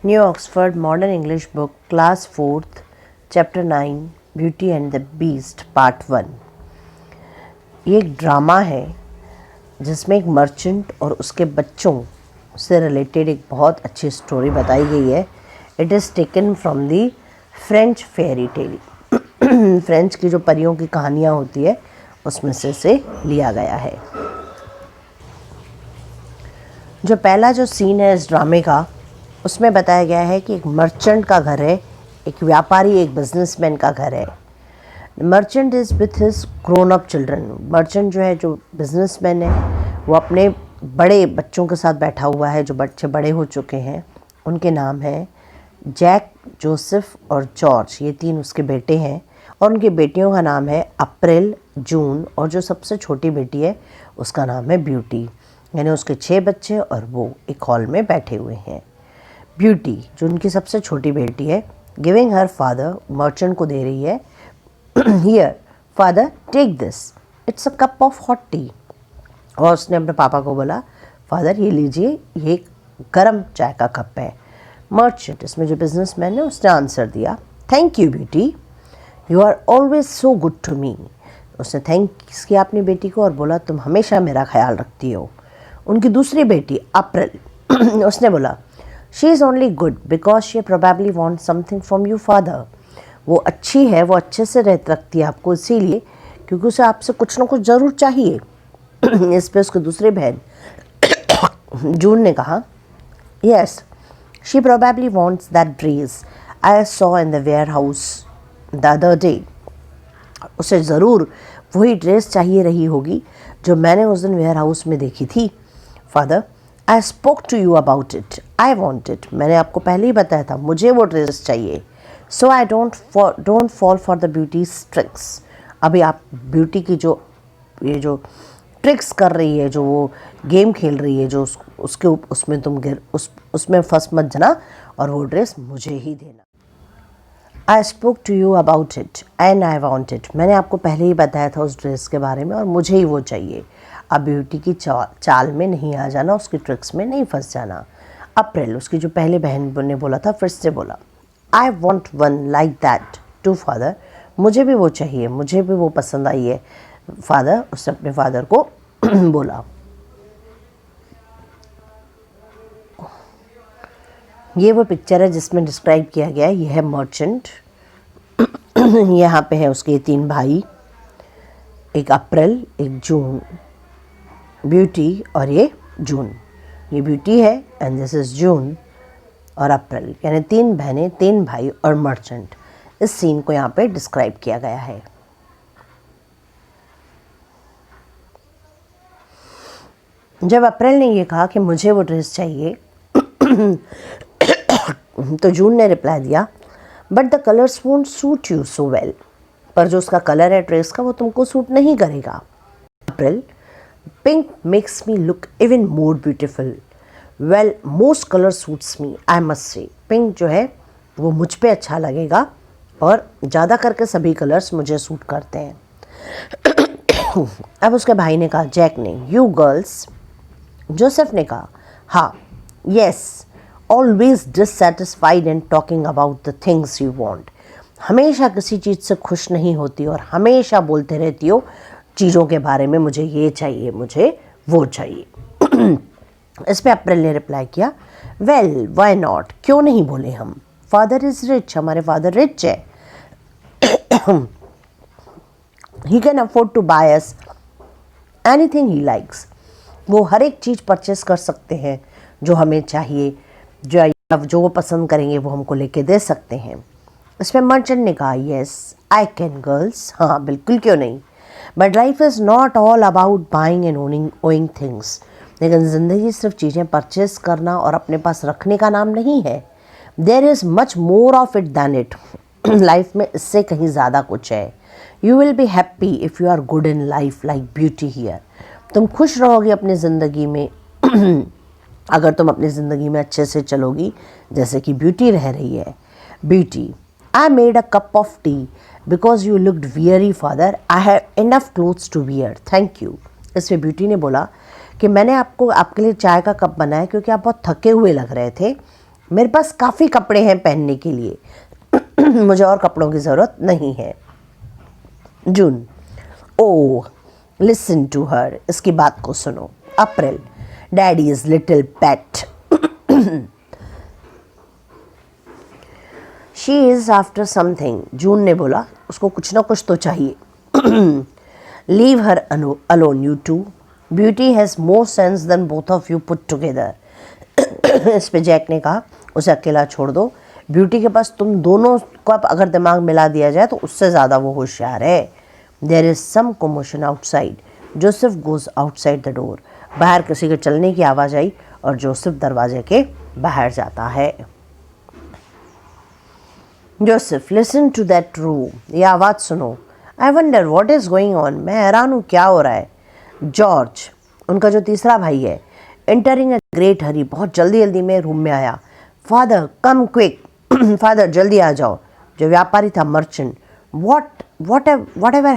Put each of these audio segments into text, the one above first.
New Oxford Modern English Book, Class 4th, Chapter 9, Beauty and the Beast, Part 1। ये एक drama है जिसमें एक मर्चेंट और उसके बच्चों से रिलेटेड एक बहुत अच्छी स्टोरी बताई गई है। It is taken from the French fairy tale. French की जो परियों की कहानियाँ होती है उसमें से लिया गया है। जो पहला जो सीन है इस ड्रामे का, उसमें बताया गया है कि एक मर्चेंट का घर है, एक व्यापारी, एक बिजनेसमैन का घर है। Merchant is with his grown up children. Merchant जो है, जो बिजनेसमैन है, वो अपने बड़े बच्चों के साथ बैठा हुआ है, जो बच्चे बड़े हो चुके हैं। उनके नाम हैं जैक, जोसेफ और जॉर्ज। ये तीन उसके बेटे हैं और उनकी बेटियों का नाम है अप्रैल, जून और जो सबसे छोटी बेटी है उसका नाम है ब्यूटी। यानी उसके 6 बच्चे और वो एक हॉल में बैठे हुए हैं। ब्यूटी, जो उनकी सबसे छोटी बेटी है, गिविंग हर फादर, मर्चेंट को दे रही है, here father take this, it's a cup of hot tea. और उसने अपने पापा को बोला, फादर ये लीजिए, ये गर्म चाय का कप है। मर्चेंट, इसमें जो बिजनेसमैन है, उसने आंसर दिया, thank you beauty, you are always so good to me. उसने थैंक्स किया अपनी बेटी को और बोला, तुम हमेशा मेरा ख्याल रखती हो। उनकी दूसरी बेटी अप्रैल, उसने बोला, she is only good because she probably want something from you father. वो अच्छी है, वो अच्छे से रखती है आपको इसीलिए क्योंकि उसे आपसे कुछ ना कुछ ज़रूर चाहिए। इस पर उसकी दूसरी बहन जून ने कहा, yes she probably wants that dress I saw in the warehouse the other day. उसे ज़रूर वही ड्रेस चाहिए रही होगी जो मैंने उस दिन वेयर हाउस में देखी थी। Father, I spoke to you about it, I want it. मैंने आपको पहले ही बताया था, मुझे वो ड्रेस चाहिए। So I don't fall for the beauty tricks. अभी आप ब्यूटी की ये जो ट्रिक्स कर रही है, जो वो गेम खेल रही है, जो उसमें तुम उसमें फंस मत जाना और वो ड्रेस मुझे ही देना। I spoke to you about it and I want it. मैंने आपको पहले ही बताया था उस ड्रेस के बारे में और मुझे ही वो चाहिए। अब ब्यूटी की चाल में नहीं आ जाना, उसकी ट्रिक्स में नहीं फंस जाना। अप्रैल, उसकी जो पहले बहन ने बोला था, फिर से बोला, I want one like that too father. मुझे भी वो चाहिए, मुझे भी वो पसंद आई है फादर। उसने अपने फादर को बोला। ये वो पिक्चर है जिसमें डिस्क्राइब किया गया है। ये है मर्चेंट। यहाँ पे है उसके 3 भाई, एक अप्रैल, एक जून, ब्यूटी और ये जून। ये ब्यूटी है एंड दिस इज़ जून और अप्रैल, यानी 3 बहनें, 3 भाई और मर्चेंट। इस सीन को यहाँ पे डिस्क्राइब किया गया है। जब अप्रैल ने ये कहा कि मुझे वो ड्रेस चाहिए तो जून ने रिप्लाई दिया, but the colours won't suit you so well. पर जो उसका कलर है ड्रेस का, वो तुमको सूट नहीं करेगा। April, pink makes me look even more beautiful. Well most colour suits me, I must say. Pink जो है वो मुझ पे अच्छा लगेगा और ज़्यादा करके सभी कलर्स मुझे सूट करते हैं। अब उसके भाई ने कहा, जैक ने, यू गर्ल्स। जोसेफ ने कहा, हाँ, yes, always dissatisfied and talking about the things you want. हमेशा किसी चीज़ से खुश नहीं होती और हमेशा बोलते रहती हो चीज़ों के बारे में, मुझे ये चाहिए, मुझे वो चाहिए। इस पर अप्रैल ने रिप्लाई किया, वेल वाई नॉट, क्यों नहीं बोले हम। फादर इज़ रिच, हमारे फादर रिच है। He can afford to buy us anything he likes. वो हर एक चीज़ परचेस कर सकते हैं जो हमें चाहिए, जो वो पसंद करेंगे वो हमको लेके दे सकते हैं। इसमें मर्चेंट ने कहा, येस आई कैन गर्ल्स, हाँ बिल्कुल, क्यों नहीं। But life is not all about buying and owing things. लेकिन ज़िंदगी सिर्फ चीज़ें परचेस करना और अपने पास रखने का नाम नहीं है। There is much more of it than it. Life में इससे कहीं ज़्यादा कुछ है। You will be happy if you are good in life like beauty here. तुम खुश रहोगे अपनी ज़िंदगी में अगर तुम अपनी ज़िंदगी में अच्छे से चलोगी, जैसे कि ब्यूटी रह रही है। Beauty, I made a cup of tea because you looked weary father, I have enough clothes to wear, thank you. इसमें ब्यूटी ने बोला कि मैंने आपके लिए चाय का कप बनाया क्योंकि आप बहुत थके हुए लग रहे थे मेरे पास काफ़ी कपड़े हैं पहनने के लिए, मुझे और कपड़ों की ज़रूरत नहीं है। जून, ओह लिसन टू हर, इसकी बात को सुनो। April, daddy is little pet, she is after something. June ने बोला उसको कुछ ना कुछ तो चाहिए। Leave her alone you two, Beauty has more sense than both of you put together. इस पे जैक ने कहा उसे अकेला छोड़ दो, ब्यूटी के पास तुम दोनों को अगर दिमाग मिला दिया जाए तो उससे ज़्यादा वो होशियार है। There is some commotion outside, Joseph goes outside the door, बाहर किसी के चलने की आवाज़ आई और जोसेफ दरवाजे के बाहर जाता है। Joseph, listen to that room, ये आवाज़ सुनो। I wonder what is going on, मैं हैरान हूँ क्या हो रहा है। जॉर्ज, उनका जो तीसरा भाई है, एंटरिंग अ ग्रेट हरी, बहुत जल्दी जल्दी में रूम में आया। फादर कम क्विक, फादर जल्दी आ जाओ। जो व्यापारी था, merchant, what ever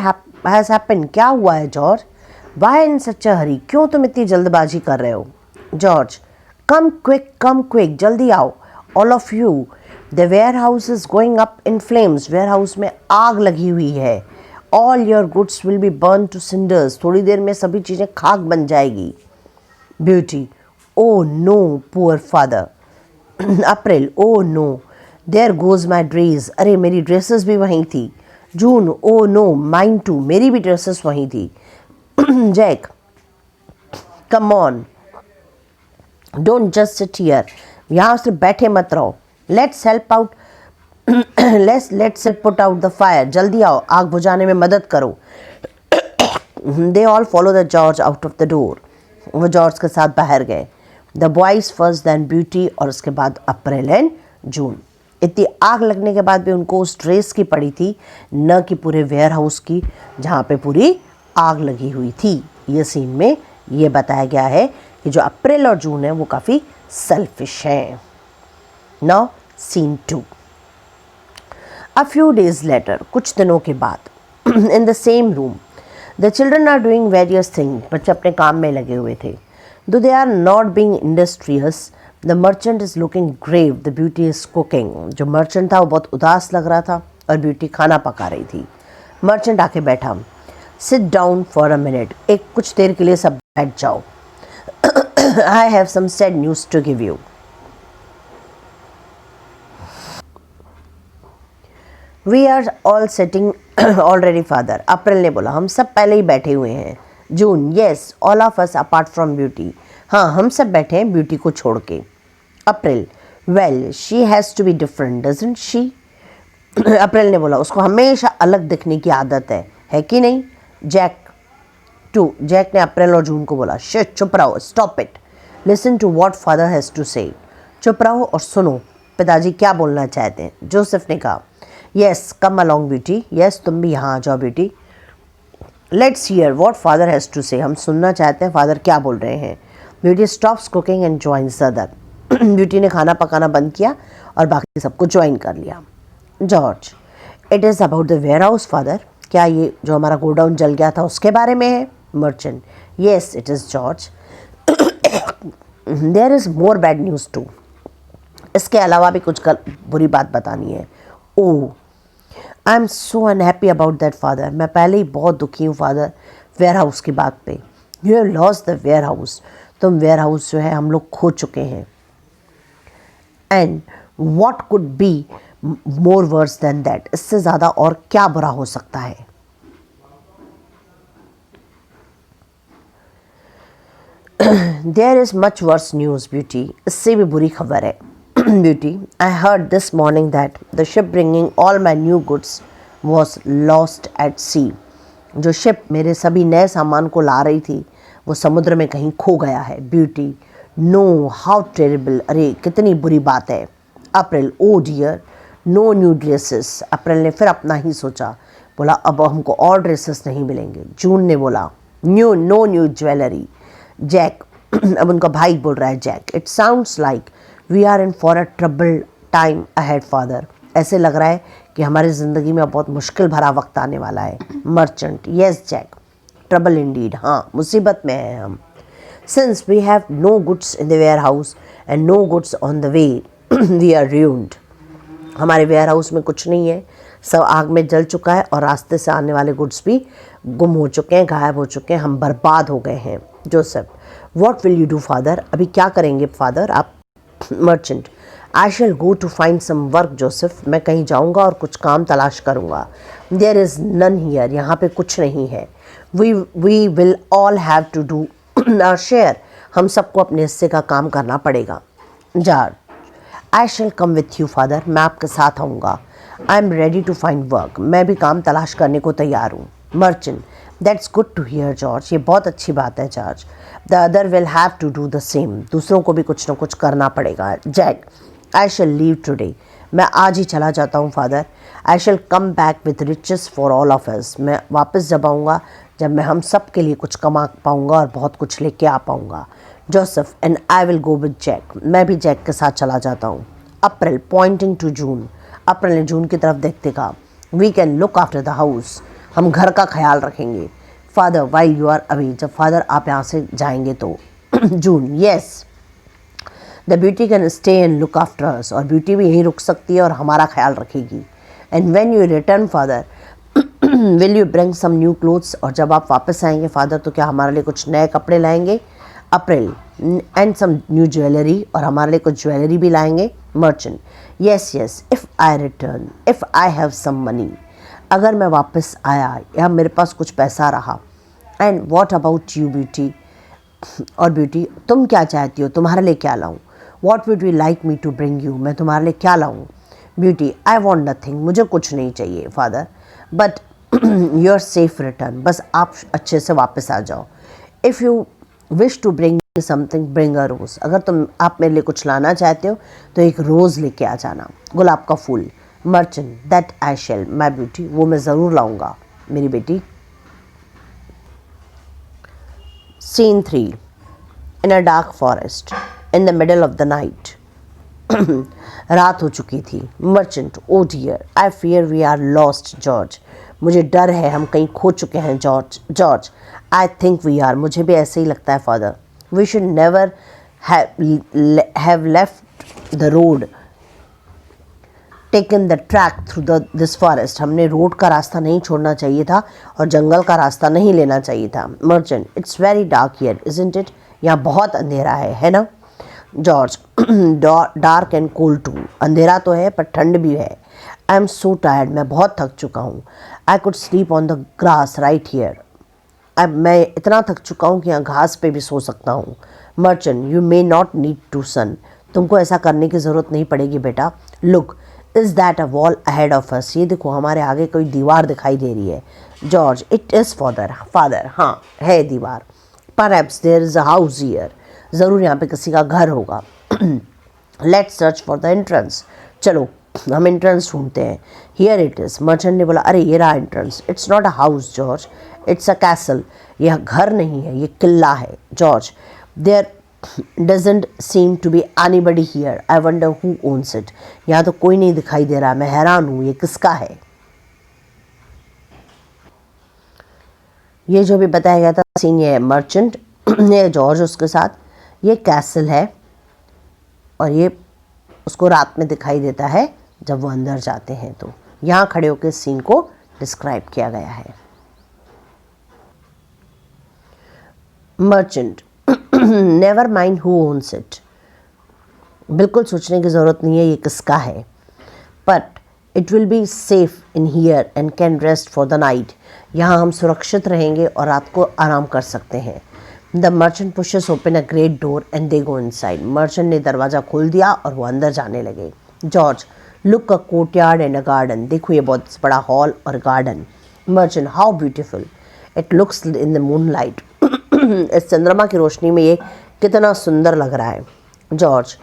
has happened, क्या हुआ है जॉर्ज, वाई इन सच अ हरी, क्यों तुम इतनी जल्दबाजी कर रहे हो। जॉर्ज, कम क्विक, जल्दी आओ, all of you, the warehouse is going up in flames, warehouse में आग लगी हुई है। All your goods will be burn to cinders, थोड़ी देर में सभी चीज़ें खाक बन जाएगी। Beauty, oh no poor father. April, oh no there goes my dress, अरे मेरी ड्रेसेस भी वहीं थी। June, oh no mine too, मेरी भी ड्रेसेस वहीं थी। Jack, come on, don't just sit here, यहाँ सिर्फ बैठे मत रहो। Let's help out, let's put out the fire, जल्दी आओ आग बुझाने में मदद करो। They all follow the George out of the door, वो जॉर्ज के साथ बाहर गए। The boys first then Beauty, और उसके बाद अप्रैल एंड जून। इतनी आग लगने के बाद भी उनको उस ड्रेस की पड़ी थी, न कि पूरे वेयर हाउस की जहाँ पे पूरी आग लगी हुई थी। ये सीन में ये बताया गया है कि जो अप्रैल और जून है वो काफ़ी सेल्फिश हैं। Now scene 2। A few days later, कुछ दिनों के बाद, in the same room, the children are doing various thing, बच्चे अपने काम में लगे हुए थे। Though they are not being industrious, the merchant is looking grave, the beauty is cooking. जो मर्चेंट था वो बहुत उदास लग रहा था और ब्यूटी खाना पका रही थी। मर्चेंट आके बैठा। Sit down for a minute, एक कुछ देर के लिए सब बैठ जाओ। I have some sad news to give you. We are all setting already father, April ने बोला हम सब पहले ही बैठे हुए हैं। June, yes all of us apart from Beauty, हाँ हम सब बैठे हैं ब्यूटी को छोड़ के। April, well she has to be different doesn't she. April ने बोला उसको हमेशा अलग दिखने की आदत है कि नहीं। जैक ने अप्रैल और जून को बोला शिट, चुप रहो, stop it, listen to what father has to say, चुप रहो और सुनो पिताजी क्या बोलना चाहते हैं। जोसेफ ने कहा yes come along Beauty, yes तुम भी यहाँ आ जाओ Beauty. Let's hear what father has to say, हम सुनना चाहते हैं फादर क्या बोल रहे हैं। Beauty stops cooking and joins other, Beauty ने खाना पकाना बंद किया और बाकी सबको ज्वाइन कर लिया। George, it is about the warehouse father, क्या ये जो हमारा गोडाउन जल गया था उसके बारे में है। Merchant, yes it is George, there is more bad news too, इसके अलावा भी कुछ बुरी बात बतानी है। Oh I am so unhappy about that father, मैं पहले ही बहुत दुखी हूँ फादर वेयर हाउस की बात पे। You have lost the warehouse, तुम वेयर हाउस जो है हम लोग खो चुके हैं। And what could be more worse than that, इससे ज़्यादा और क्या बुरा हो सकता है। There is much worse news Beauty, इससे भी बुरी खबर है। Beauty, I heard this morning that the ship bringing all my new goods was lost at sea, जो शिप मेरे सभी नए सामान को ला रही थी वो समुद्र में कहीं खो गया है। ब्यूटी, नो हाउ टेरिबल, अरे कितनी बुरी बात है। अप्रैल, ओ डियर नो न्यू ड्रेसेस, अप्रैल ने फिर अपना ही सोचा, बोला अब हमको और ड्रेसेस नहीं मिलेंगे। जून ने बोला नो न्यू ज्वेलरी। जैक, अब उनका भाई बोल रहा है Jack, it sounds like we are in for a trouble time ahead father, ऐसे लग रहा है कि हमारी ज़िंदगी में बहुत मुश्किल भरा वक्त आने वाला है। Merchant, yes Jack trouble indeed, हाँ मुसीबत में हैं हम। Since we have no goods in the warehouse and no goods on the way, we are ruined. हमारे वेयर हाउस में कुछ नहीं है, सब आग में जल चुका है और रास्ते से आने वाले गुड्स भी गुम हो चुके हैं, गायब हो चुके हैं, हम बर्बाद हो गए हैं. Joseph, what will you do father? अभी क्या करेंगे फादर आप? Merchant, I shall go to find some work Joseph. मैं कहीं जाऊंगा और कुछ काम तलाश करूंगा. There is none here. यहाँ पे कुछ नहीं है. We will all have to do our share. हम सबको अपने हिस्से का काम करना पड़ेगा. George, I shall come with you father. मैं आपके साथ आऊँगा. I am ready to find work. मैं भी काम तलाश करने को तैयार हूँ. Merchant, that's good to hear George. ये बहुत अच्छी बात है George. The other will have to do the same. दूसरों को भी कुछ ना कुछ करना पड़ेगा. Jack, I shall leave today. मैं आज ही चला जाता हूँ father. I shall come back with riches for all of us. मैं वापस जब आऊँगा जब मैं हम सब के लिए कुछ कमा पाऊँगा और बहुत कुछ लेके आ पाऊँगा. Joseph, and I will go with Jack. मैं भी जैक के साथ चला जाता हूँ. अप्रैल, पॉइंटिंग टू जून. अप्रैल ने जून की तरफ देखते कहा. We can look after the house. हम घर का ख्याल रखेंगे. Father, while you are away. जब फादर आप यहाँ से जाएंगे तो. June, yes, the Beauty can stay and look after us. और ब्यूटी भी यहीं रुक सकती है और हमारा ख्याल रखेगी. And when you return father will you bring some new clothes. और जब आप वापस आएंगे फादर तो क्या हमारे लिए कुछ नए कपड़े लाएंगे? April, and some new jewellery. और हमारे लिए कुछ ज्वेलरी भी लाएंगे. Merchant, yes yes, if I return, if I have some money. अगर मैं वापस आया या मेरे पास कुछ पैसा रहा. And what about you Beauty. और ब्यूटी, तुम क्या चाहती हो? तुम्हारे लिए क्या लाऊं? What would you like me to bring you. मैं तुम्हारे लिए क्या लाऊं? Beauty, I want nothing. मुझे कुछ नहीं चाहिए father. But your safe return. बस आप अच्छे से वापस आ जाओ. If you wish to bring something bring a rose. अगर आप मेरे लिए कुछ लाना चाहते हो तो एक रोज़ लेके आ जाना, गुलाब का फूल. Merchant, that I shall my Beauty. वो मैं ज़रूर लाऊंगा मेरी बेटी. Scene 3. In a dark forest in the middle of the night. रात हो चुकी थी. Merchant, oh dear, I fear we are lost George. मुझे डर है हम कहीं खो चुके हैं George. George, I think we are. मुझे भी ऐसे ही लगता है father. We should never have left the road, taken the track through this forest. हमने रोड का रास्ता नहीं छोड़ना चाहिए था और जंगल का रास्ता नहीं लेना चाहिए था. Merchant, it's very dark here isn't it. यहाँ बहुत अंधेरा है ना? George, dark and cold too. अंधेरा तो है पर ठंड भी है. I am so tired. मैं बहुत थक चुका हूँ. I could sleep on the grass right here. अब मैं इतना थक चुका हूँ कि यहाँ घास पे भी सो सकता हूँ. Merchant, you may not need to son. तुमको ऐसा करने की ज़रूरत नहीं पड़ेगी बेटा. Look, is that a wall ahead of us. ये देखो हमारे आगे कोई दीवार दिखाई दे रही है. George, it is father. हाँ है दीवार. Perhaps there is a house here. ज़रूर यहाँ पे किसी का घर होगा. Let's search for the entrance. चलो हम एंट्रेंस ढूंढते हैं. Here it is. मर्चेंट ने बोला, अरे ये रहा entrance. It's not a house George, it's a castle. यह घर नहीं है, ये किला है. George, there doesn't seem to be anybody here. I wonder who owns it. यहाँ तो कोई नहीं दिखाई दे रहा. मैं हैरान हूँ ये किसका है. ये जो भी बताया गया था सीन, ये है मर्चेंट, ये जॉर्ज उसके साथ. ये कैसल है और ये उसको रात में दिखाई देता है जब वो अंदर जाते हैं. तो यहाँ खड़े होकर सीन को डिस्क्राइब किया गया है. Merchant, never mind who owns it. बिल्कुल सोचने की ज़रूरत नहीं है ये किसका है. But it will be safe in here and can rest for the night. यहाँ हम सुरक्षित रहेंगे और रात को आराम कर सकते हैं. The merchant pushes open a great door and they go inside. Merchant ने दरवाज़ा खोल दिया और वो अंदर जाने लगे. George, look a courtyard and a garden. देखो ये बहुत बड़ा हॉल और garden. Merchant, how beautiful it looks in the moon light. इस चंद्रमा की रोशनी में ये कितना सुंदर लग रहा है. George,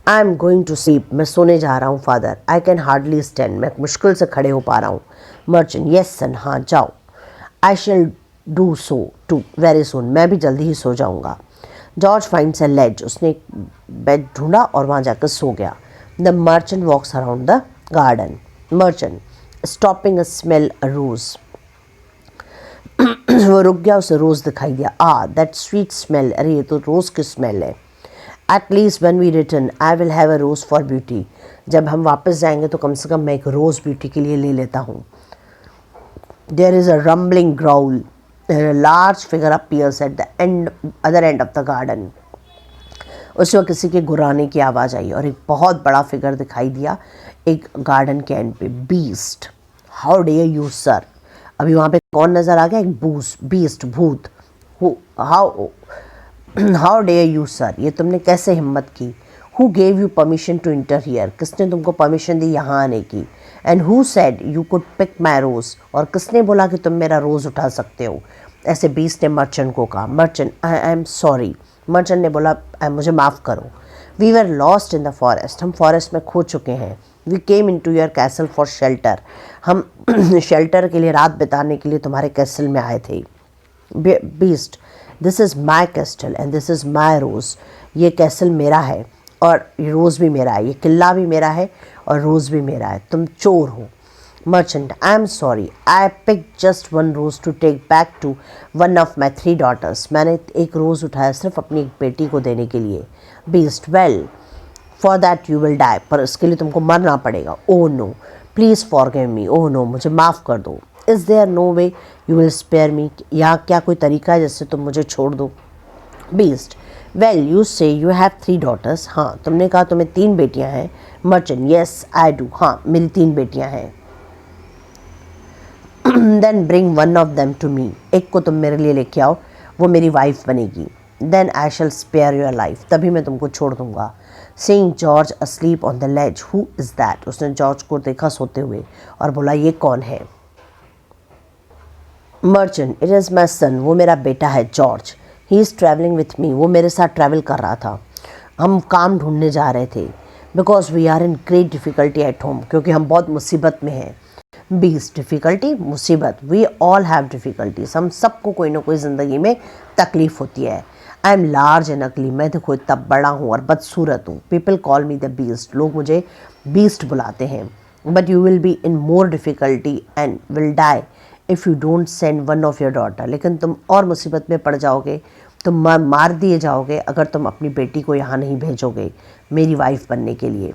I am going to sleep. मैं सोने जा रहा हूँ father. I can hardly stand. मैं मुश्किल से खड़े हो पा रहा हूँ. मर्चेंट, येस सन, हाँ जाओ. I shall do so too very soon. मैं भी जल्दी ही सो जाऊँगा. George finds a ledge. उसने एक बेड ढूंढा और वहाँ जाकर सो गया. The merchant walks around the garden. Merchant, stopping a smell a rose. वो रुक गया, उसे रोज़ दिखाई दिया. That sweet smell. अरे ये तो रोज़ की स्मेल है. At least when we return I will have a rose for beauty, जब हम वापस जाएंगे तो कम से कम मैं एक रोज़ ब्यूटी के लिए ले लेता हूँ. There is a rumbling growl, large figure appears at the other end of the garden. उस वक्त किसी के गुर्राने की आवाज़ आई और एक बहुत बड़ा फिगर दिखाई दिया एक गार्डन के एंड पे. Beast, how dare you sir. अभी वहाँ पे कौन नज़र आ गया? एक बीस्ट, भूत. हाउ डेयर यू सर, ये तुमने कैसे हिम्मत की. Who gave you permission to enter here, किसने तुमको परमिशन दी यहाँ आने की. And who said you could pick my rose, और किसने बोला कि तुम मेरा रोज़ उठा सकते हो. ऐसे बीस्ट ने मर्चेंट को कहा. Merchant, I am sorry. Merchant ने बोला मुझे माफ़ करो. We were lost in the forest, हम फॉरेस्ट में खो चुके हैं. We came in to your castle for shelter, हम शेल्टर के लिए रात बिताने के लिए तुम्हारे कैसल में आए थे. Beast, this is my castle and this is my rose, ये कैसल मेरा है और रोज़ भी मेरा है, ये किला भी मेरा है और रोज़ भी मेरा है. तुम चोर हो. Merchant, I am sorry, I pick just one rose to take back to one of my 3 daughters, मैंने एक रोज़ उठाया सिर्फ अपनी एक बेटी को देने के लिए. Beast, well for that you will die, पर इसके लिए तुमको मरना पड़ेगा. Oh no, please forgive me. Oh no, मुझे माफ़ कर दो. Is there no way you will spare me, यहाँ क्या कोई तरीका है जिससे तुम मुझे छोड़ दो. बीस्ट, वेल यू से यू हैव 3 daughters, हाँ तुमने कहा तुम्हें 3 बेटियाँ हैं. मर्चेंट, येस आई डू, हाँ मेरी 3 बेटियाँ हैं. Then bring one of them to me, एक को तुम मेरे लिए लेके आओ, वो मेरी वाइफ बनेगी. Then I shall spare your life, तभी मैं तुमको छोड़ दूंगा. Seeing George asleep on the ledge, who is that, उसने जॉर्ज को देखा सोते हुए और बोला ये कौन है. Merchant, it is my son, वो मेरा बेटा है George. He is travelling with me, वो मेरे साथ ट्रैवल कर रहा था. हम काम ढूंढने जा रहे थे. Because we are in great difficulty at home, क्योंकि हम बहुत मुसीबत में हैं. बीस, डिफ़िकल्टी, मुसीबत. वी ऑल हैव डिफ़िकल्टीज, हम सबको कोई ना कोई ज़िंदगी में तकलीफ़ होती है. आई एम लार्ज एंड अगली, मैं देखो इतना बड़ा हूँ और बदसूरत हूँ. People call me the beast, लोग मुझे बीस्ट बुलाते हैं. But you will be in more difficulty and will die if you don't send one of your daughter, लेकिन तुम और मुसीबत में पड़ जाओगे, तुम मार दिए जाओगे अगर तुम अपनी बेटी को यहाँ नहीं भेजोगे मेरी वाइफ बनने के लिए.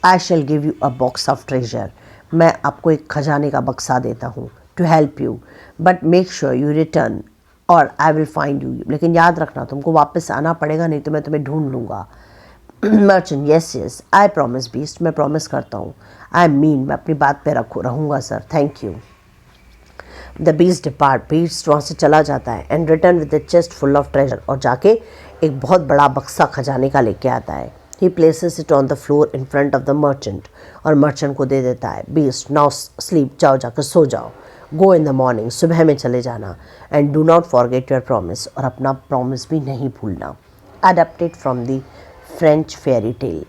I shall give you a box of treasure, मैं आपको एक खजाने का बक्सा देता हूँ. To help you, but make sure you return or I will find you, लेकिन याद रखना तुमको वापस आना पड़ेगा, नहीं तो मैं तुम्हें ढूंढ लूँगा. Merchant, yes yes I promise beast, मैं प्रॉमिस करता हूँ. आई मीन, मैं अपनी बात पे रहूँगा sir, thank you. The beast depart, beast वहाँ से चला जाता है. And return with the chest full of treasure, और जाके एक बहुत बड़ा बक्सा खजाने का लेके आता है. He places it on the floor in front of the merchant, और मर्चेंट को दे देता है. बीस्ट, नाउ स्लीप, जाओ जाकर सो जाओ. गो इन द मॉर्निंग, सुबह में चले जाना. And do not forget your promise, और अपना प्रॉमिस भी नहीं भूलना. Adapted from the French fairy tell.